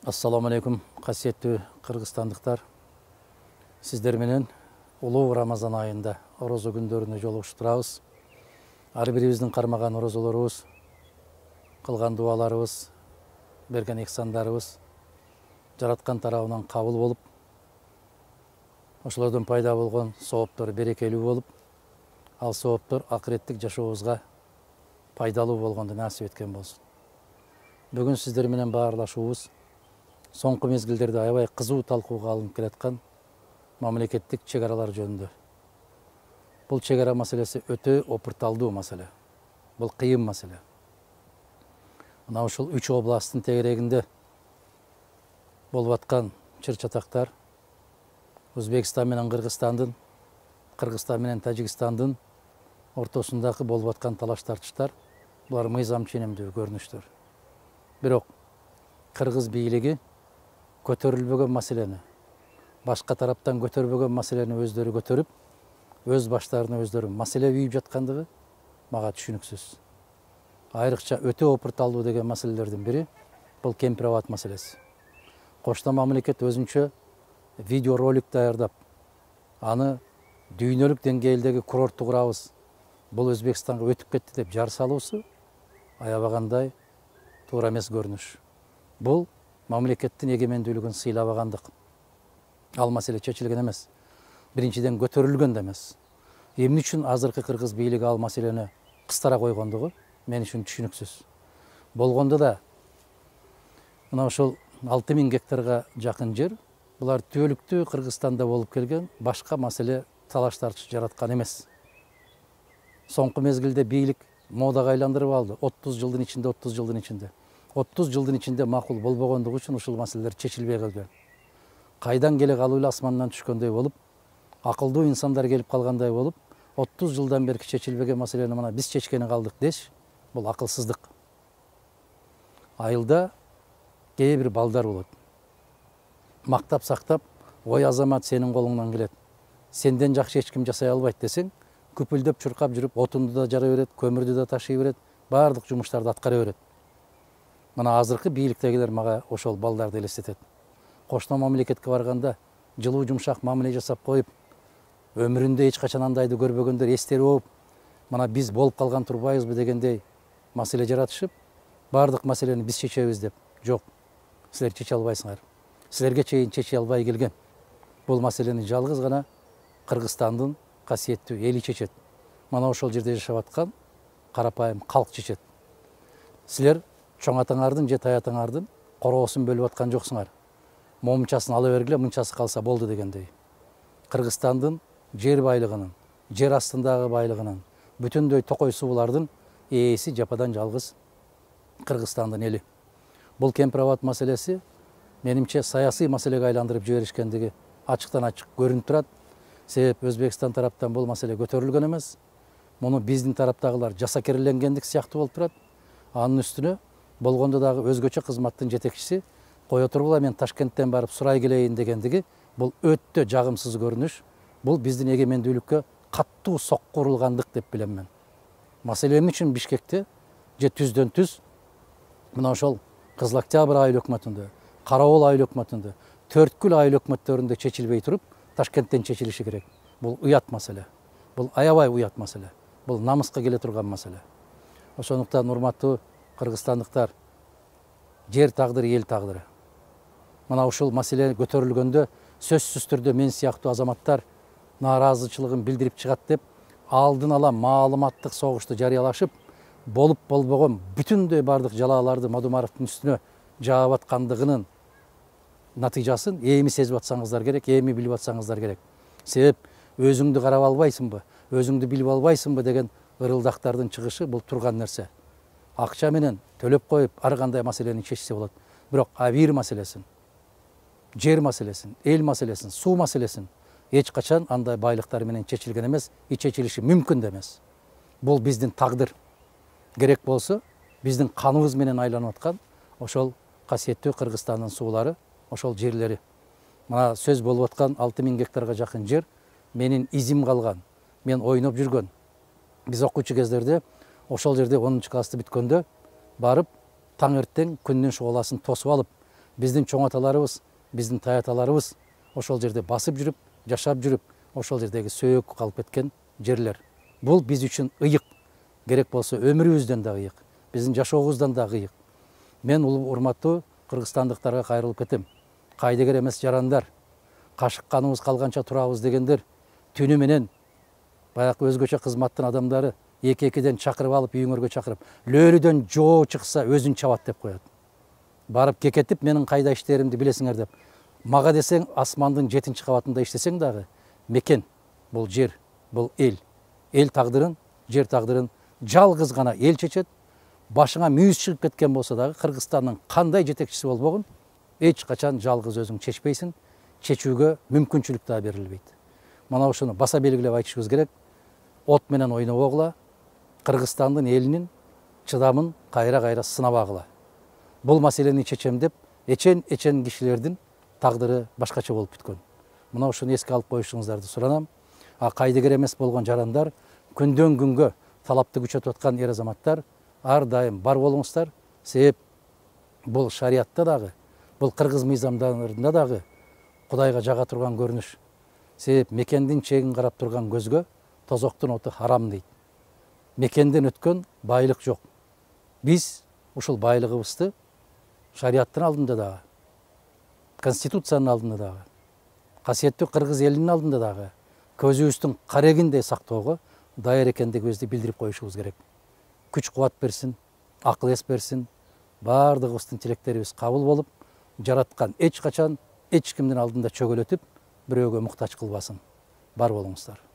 Ассаламу алейкум, қасиетті қырғызстандықтар. Сіздер менен улуу Рамазан айында орозо күндөрүнө жолугушуп турабыз. Ар бирибиздин кармаган орозолорубуз, кылган дуаларыбыз, берген ихсандарыбыз жараткан тарабынан кабыл болуп, ошолордон пайда болгон сооптор берекелүү болуп, ал сооптор акыреттик жашообузга пайдалуу болгонду насип эткен болсун. Бүгүн сиздер менен баарлашуубуз соңку мезгилдерде аябай кызуу талкууга алынып келаткан мамлекеттик чек аралар жөнүндө. Бул чек ара маселеси өтө опурталдуу маселе. Бул кыйын маселе. Мына ушул 3 областтын тегерегинде болуп аткан чыр-чатактар Өзбекстан менен Кыргызстандын, Кыргызстан менен Тажикстандын ортосундагы болуп аткан талаш-тартыштар булар мыйзам ченемдүү көрүнүштөр. Бирок кыргыз бийлиги көтөрүлбөгөн маселени, башка тараптан көтөрбөгөн маселени өздөрү көтөрүп, өз баштарына өздөрү маселе үйүп жаткандыгы мага түшүнүксүз. Айрыкча өтө опурталдуу деген маселелердин бири бул кемпир-абад маселеси. Кошто мамлекет өзүнчө видеоролик даярдап, аны дүйнөлүк деңгээлдеги курортту курабыз, бул Өзбекстанга өтүп кетти деп жар салуусу аябагандай туура эмес көрүнүш. Бул мамлекеттин эгемендүүлүгүн сыйлабагандык. Ал маселе чечилген эмес. Биринчиден көтөрүлгөн да эмес. Эмне үчүн азыркы кыргыз бийлиги ал маселени кыстара койгондугу мен үчүн түшүнүксүз. Болгондо да мына ошол 6000 гектарга жакын жер булар түбөлүктүү Кыргызстанда болуп келген башка маселе талаш-тартыш жараткан эмес. Соңку мезгилде бийлик модага айландырып алды. 30 жылдын ичинде 30 жылдын ичинде макул болбогондугу үчүн ушул маселелер чечилбей калган. Кайдан келе калуу эле асмандан түшкөндөй болуп, акылдуу инсандар келип калгандай болуп, 30 жылдан бери чечилбеген маселени мына биз чечкени калдык деш, бул акылсыздык. Айылда кээ бир балдар болот. Мактап сактап, ой азамат сенин колуңдан келет. Сенден жакшы эч ким жасай албайт десең, күпүлдөп чуркап жүрүп, отунду да жара берет, көмүрдү да ташый берет, баардык жумуштарды аткара берет. Мына азыркы бийликтегилер мага ошол балдарды элестетет. Кошто мамлекетке барганда жылуу жумшак мамиле жасап коюп, өмүрүндө эч качан андайды көрбөгөндөр эстери болуп, мына биз болуп калган турбайбызбы дегендей маселе жаратышып, баардык маселени биз чечебиз деп. Жок, силер чече албайсыңар. Силерге чейин чече албай келген. Бул маселени жалгыз гана Кыргызстандын касиеттүү эли чечет. Мана ошол жерде жашап аткан карапайым калк чечет. Силер чоң атаңардын же тай атаңардын короосун бөлүп аткан жоксуңар. Момчасын ала бергиле, мынчасы калса болду дегендей. Кыргызстандын жер байлыгынын, жер астындагы байлыгынын, бүтүндөй токой суулардын ээси жападан жалгыз Кыргызстандын эли. Бул кемпир-абад маселеси менимче саясий маселеге айландырып жиберишкендиги ачыктан ачык көрүнүп турат. Себеп Өзбекстан тараптан бул маселе көтөрүлгөн эмес. Муну биздин тараптагылар жасакерленгендик сыяктуу болуп турат. Анын үстүнө болгондо дагы өзгөчө кызматтын жетекчиси кое тургула мен Ташкенттен барып сурай келейин дегендиги бул өтө жагымсыз көрүнүш. Бул биздин эгемендүүлүккө каттуу сокку урулгандык деп билем мен. Маселе эмне үчүн Бишкекте же түздөн түз мына ошол Кызыл Октябрь айыл өкмөтүндө, Карабол айыл өкмөтүндө, Төрткүл айыл өкмөттөрүндө чечилбей туруп Ташкенттен чечилиши керек. Бул уят маселе. Бул аябай уят маселе. Бул намыска келе турган маселе. Ошондуктан урматтуу кыргызстандыктар, жер тагдыры эл тагдыры. Мына ушул маселе көтөрүлгөндө сөзсүз түрдө мен сыяктуу азаматтар нааразычылыгын билдирип чыгат деп алдын ала маалыматтык согушту жарыялашып, болуп болбогон бүтүндөй бардык жалааларды Мадумаровдун үстүнө жаап аткандыгынын натыйжасын эми сезип атсаңыздар керек, эми билип атсаңыздар керек. Себеп өзүңдү карап албайсыңбы, өзүңдү билип албайсыңбы деген ырылдактардын чыгышы бул турган нерсе. Акча менен төлөп коюп ар кандай маселени чечсе болот. Бирок абийир маселесин, жер маселесин, эл маселесин, суу маселесин эч качан андай байлыктар менен чечилген эмес, чечилиши мүмкүн да эмес. Бул биздин тагдыр. Керек болсо биздин каныбыз менен айланып аткан ошол касиеттүү Кыргызстандын суулары, ошол жерлери. Мына сөз болуп аткан 6000 гектарга жакын жер менин изим калган. Мен ойноп жүргөн. Биз окуучу кездерде ошол жерде 10 классты бүткөндө барып таң эртең күндүн шооласын тосуп алып, Биздин чоң аталарыбыз, биздин тай аталарыбыз ошол жерде басып жүрүп, жашап жүрүп, ошол жердеги сөөк калып кеткен жерлер. Бул биз үчүн ыйык. Керек болсо өмүрүбүздөн да ыйык, биздин жашообуздан да ыйык. Мен урматтуу кыргызстандыктарга кайрылып кетем. Кайдыгер эмес жарандар, кашык каныбыз калганча турабыз дегендер түнү менен баягы өзгөчө кызматтын адамдары эки-экиден чакырып алып, үйүңөргө чакырып, лөөрүдөн жоо чыкса өзүн чабат деп коет. Барып кекетип, менин кайда иштеримди билесиңер деп. Мага десең, асмандын 7-чи кабатында иштесең дагы, мекен, бул жер, бул эл. Эл тагдырын, жер тагдырын жалгыз гана эл чечет. Башыңа мүйүз чыгып кеткен болсо дагы, Кыргызстандын кандай жетекчиси болбогун, эч качан жалгыз өзүң чечпейсиң, чечүүгө мүмкүнчүлүк да берилбейт. Мына ошону баса белгилеп айтышыбыз керек. От менен ойнобогула, Кыргызстандын элинин чыдамын кайра-кайра сынабагыла. Бул маселени чечем деп, эчен кишилердин тагдыры башкача болуп бүткөн. Мына ошону эске алып коюшуңуздарды суранам. Кайдыгер эмес болгон жарандар, күндөн күнгө талапты күчөтүп аткан эр азаматтар, ар дайым бар болуңуздар. Себеп бул шариатта дагы, бул кыргыз мыйзамдарында дагы Кудайга жага турган көрүнүш. Себеп мекендин чегин карап турган көзгө тозоктун оту харам дейт. Мекенден өткөн байлык жок. Биз ушул байлыгыбызды шариаттын алдында дагы, конституциянын алдында дагы, касиеттүү кыргыз элинин алдында дагы көзүбүздүн карегиндей сактоого даяр экендигибизди билдирип коюшубуз керек. Күч кубат берсин, акыл эс берсин, баардыгыбыздын тилектерибиз кабыл болуп, жараткан эч качан эч кимдин алдында чөгөлөтүп, бирөөгө муктач кылбасын. Бар болуңуздар.